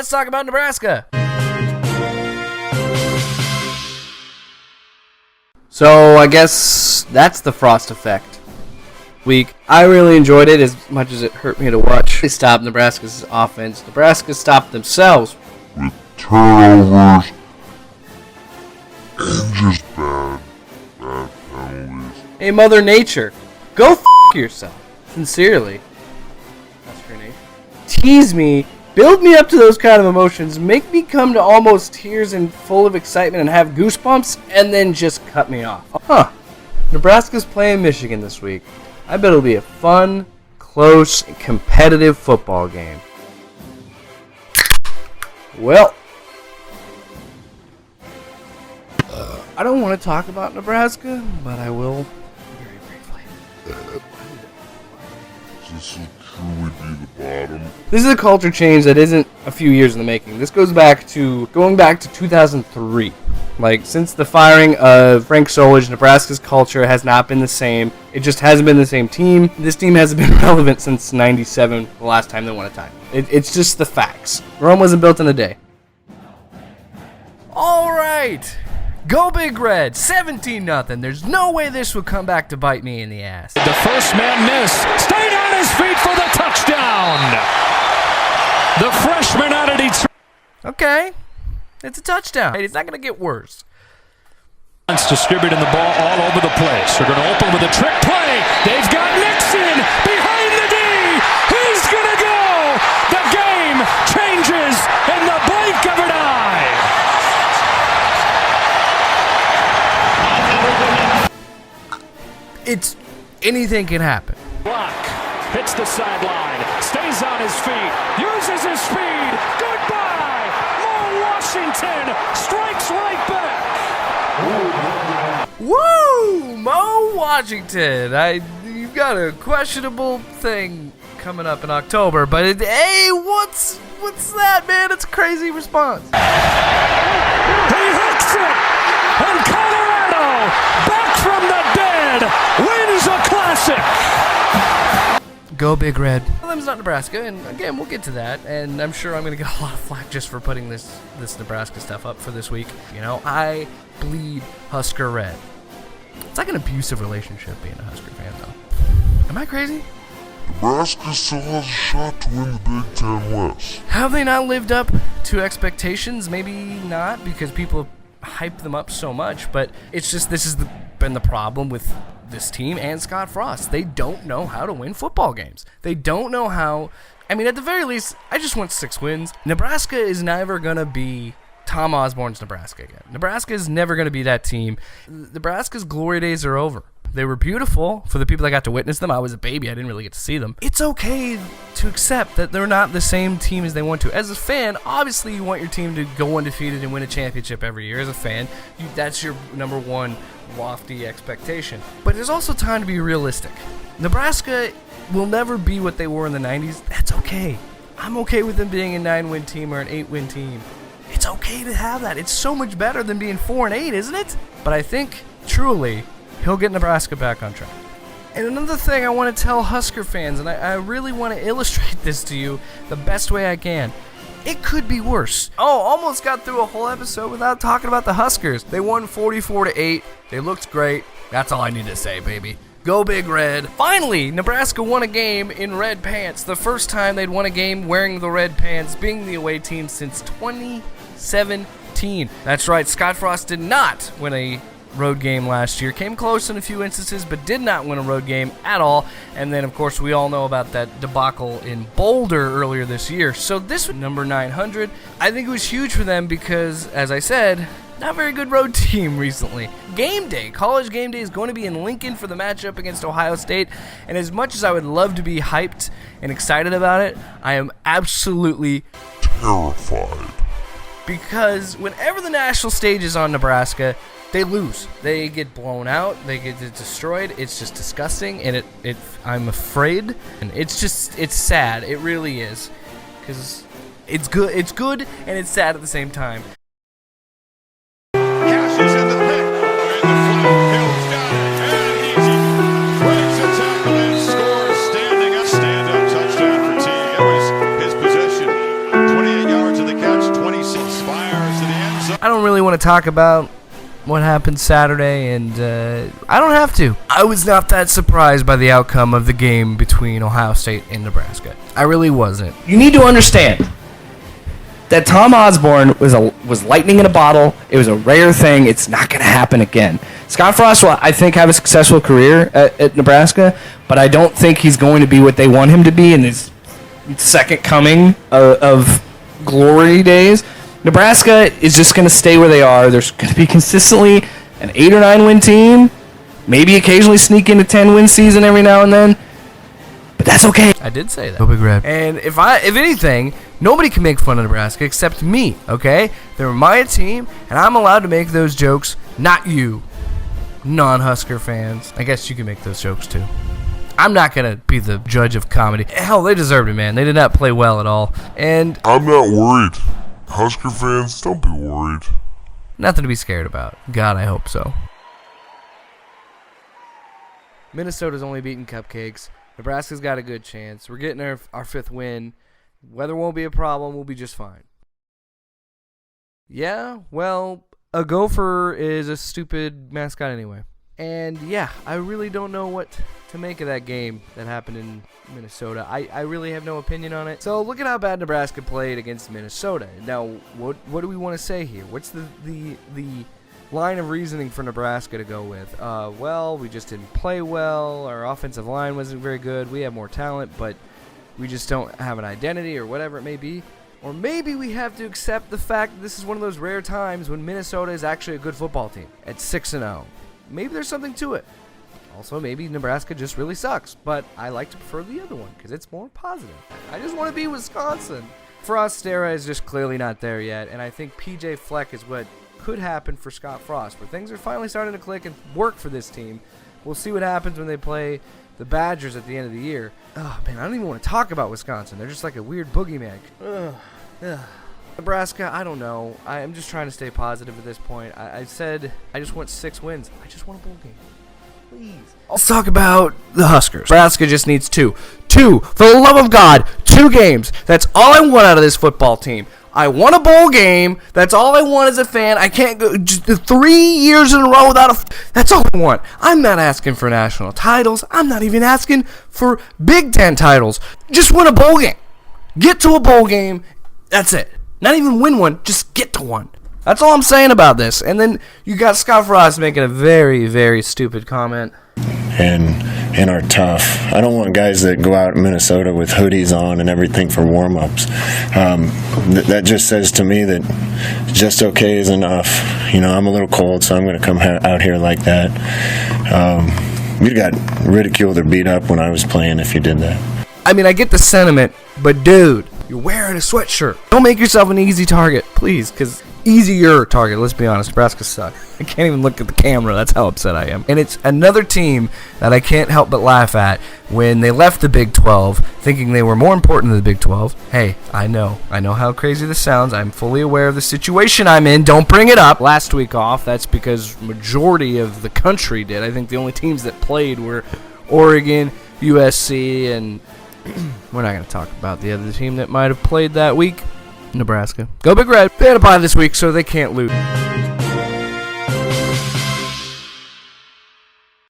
Let's talk about Nebraska. So I guess that's the Frost effect week. I really enjoyed it as much as it hurt me to watch. They stopped Nebraska's offense. Nebraska stopped themselves with turnovers and just bad penalties. Hey, Mother Nature, go f*** yourself. Sincerely. That's her name. Tease me, build me up to those kind of emotions, make me come to almost tears and full of excitement and have goosebumps, and then just cut me off. Huh. Nebraska's playing Michigan this week. I bet it'll be a fun, close, and competitive football game. Well, I don't want to talk about Nebraska, but I will very briefly. This will truly be the bottom. This is a culture change that isn't a few years in the making. This goes back to 2003. Like, since the firing of Frank Solich, Nebraska's culture has not been the same. It just hasn't been the same team. This team hasn't been relevant since 97, the last time they won a title. It's just the facts. Rome wasn't built in a day. All right. Go Big Red. 17-0. There's no way this would come back to bite me in the ass. The first man missed. Stayed on his feet for the touchdown. The freshman out of Detroit. Okay. It's a touchdown. It's not going to get worse. Distributing the ball all over the place. They're going to open with a trick play. They've got Nixon behind the D. He's going to go. The game changes in the blink of an eye. It's anything can happen. Block. Hits the sideline. Stays on his feet. Uses his speed. Goodbye. Washington strikes right back. Woo! Mo Washington. You've got a questionable thing coming up in October, but hey, what's that, man? It's a crazy response. He hooks it, and Colorado, back from the dead, wins a classic. Go Big Red. Well, not Nebraska, and again, we'll get to that, and I'm sure I'm going to get a lot of flack just for putting this Nebraska stuff up for this week. You know, I bleed Husker red. It's like an abusive relationship being a Husker fan, though. Am I crazy? Nebraska still has a shot to win the Big Ten West. Have they not lived up to expectations? Maybe not, because people hype them up so much, but it's just this has been the problem with this team and Scott Frost. They don't know how to win football games. They don't know how. I mean, at the very least, I just want 6 wins. Nebraska is never going to be Tom Osborne's Nebraska again. Nebraska is never going to be that team. Nebraska's glory days are over. They were beautiful for the people that got to witness them. I was a baby. I didn't really get to see them. It's okay to accept that they're not the same team as they want to. As a fan, obviously you want your team to go undefeated and win a championship every year. As a fan, that's your number one lofty expectation. But there's also time to be realistic. Nebraska will never be what they were in the 90s. That's okay. I'm okay with them being a 9-win team or an 8-win team. It's okay to have that. It's so much better than being 4-8, isn't it? But I think, truly, he'll get Nebraska back on track. And another thing I want to tell Husker fans, and I really want to illustrate this to you the best way I can. It could be worse. Oh, almost got through a whole episode without talking about the Huskers. They won 44-8. They looked great. That's all I need to say, baby. Go Big Red. Finally, Nebraska won a game in red pants. The first time they'd won a game wearing the red pants, being the away team since 2017. That's right, Scott Frost did not win a road game last year. Came close in a few instances, but did not win a road game at all. And then, of course, we all know about that debacle in Boulder earlier this year. So this was number 900. I think it was huge for them because, as I said, not a very good road team recently. Game day, college game day is going to be in Lincoln for the matchup against Ohio State. And as much as I would love to be hyped and excited about it, I am absolutely terrified. Because whenever the national stage is on Nebraska, they lose. They get blown out. They get destroyed. It's just disgusting, and I'm afraid, and it's sad. It really is, because it's good. It's good, and it's sad at the same time. Cash is in the pit. In the flat, Hill's got it, and easy. Breaks a tackle and scores. Stand-up touchdown for Teague. That was his possession. 28 yards in the I don't really want to talk about what happened Saturday, and I don't have to. I was not that surprised by the outcome of the game between Ohio State and Nebraska. I really wasn't. You need to understand that Tom Osborne was lightning in a bottle. It was a rare thing. It's not going to happen again. Scott Frost will, I think, have a successful career at Nebraska, but I don't think he's going to be what they want him to be in his second coming of glory days. Nebraska is just going to stay where they are. There's going to be consistently an 8 or 9 win team, maybe occasionally sneak into 10-win season every now and then. But that's okay. I did say that. Go Big Red. And if anything, nobody can make fun of Nebraska except me, okay? They're my team, and I'm allowed to make those jokes, not you, non-Husker fans. I guess you can make those jokes too. I'm not going to be the judge of comedy. Hell, they deserved it, man. They did not play well at all. And I'm not worried. Husker fans, don't be worried. nothing to be scared about. God, I hope so. Minnesota's only beaten cupcakes. Nebraska's got a good chance. We're getting our 5th win. Weather won't be a problem. We'll be just fine. Yeah, well, a gopher is a stupid mascot anyway. And yeah, I really don't know what to make of that game that happened in Minnesota. I really have no opinion on it. So look at how bad Nebraska played against Minnesota. Now, what do we want to say here? What's the line of reasoning for Nebraska to go with? Well, we just didn't play well. Our offensive line wasn't very good. We have more talent, but we just don't have an identity or whatever it may be. Or maybe we have to accept the fact that this is one of those rare times when Minnesota is actually a good football team at 6-0. Maybe there's something to it. Also, maybe Nebraska just really sucks, but I like to prefer the other one because it's more positive. I just want to be Wisconsin. Frost's era is just clearly not there yet, and I think PJ Fleck is what could happen for Scott Frost, where things are finally starting to click and work for this team. We'll see what happens when they play the Badgers at the end of the year. Oh, man, I don't even want to talk about Wisconsin. They're just like a weird boogeyman. Nebraska, I don't know. I'm just trying to stay positive at this point. I said I just want 6 wins. I just want a bowl game. Please. Let's talk about the Huskers. Nebraska just needs 2. 2, for the love of God, 2 games. That's all I want out of this football team. I want a bowl game. That's all I want as a fan. I can't go just 3 years in a row without a. That's all I want. I'm not asking for national titles. I'm not even asking for Big Ten titles. Just win a bowl game. Get to a bowl game. That's it. Not even win one. Just get to one. That's all I'm saying about this. And then you got Scott Frost making a very, very stupid comment. And are tough. I don't want guys that go out in Minnesota with hoodies on and everything for warm-ups. That just says to me that just okay is enough. You know, I'm a little cold, so I'm going to come out here like that. You got ridiculed or beat up when I was playing if you did that. I mean, I get the sentiment, but dude, you're wearing a sweatshirt. Don't make yourself an easy target, please, because easier target, let's be honest. Nebraska sucks. I can't even look at the camera. That's how upset I am. And it's another team that I can't help but laugh at when they left the Big 12 thinking they were more important than the Big 12. Hey, I know how crazy this sounds. I'm fully aware of the situation I'm in. Don't bring it up. Last week off, that's because majority of the country did. I think the only teams that played were Oregon, USC, and we're not going to talk about the other team that might have played that week. Nebraska. Go Big Red. They had a bye this week, so they can't lose.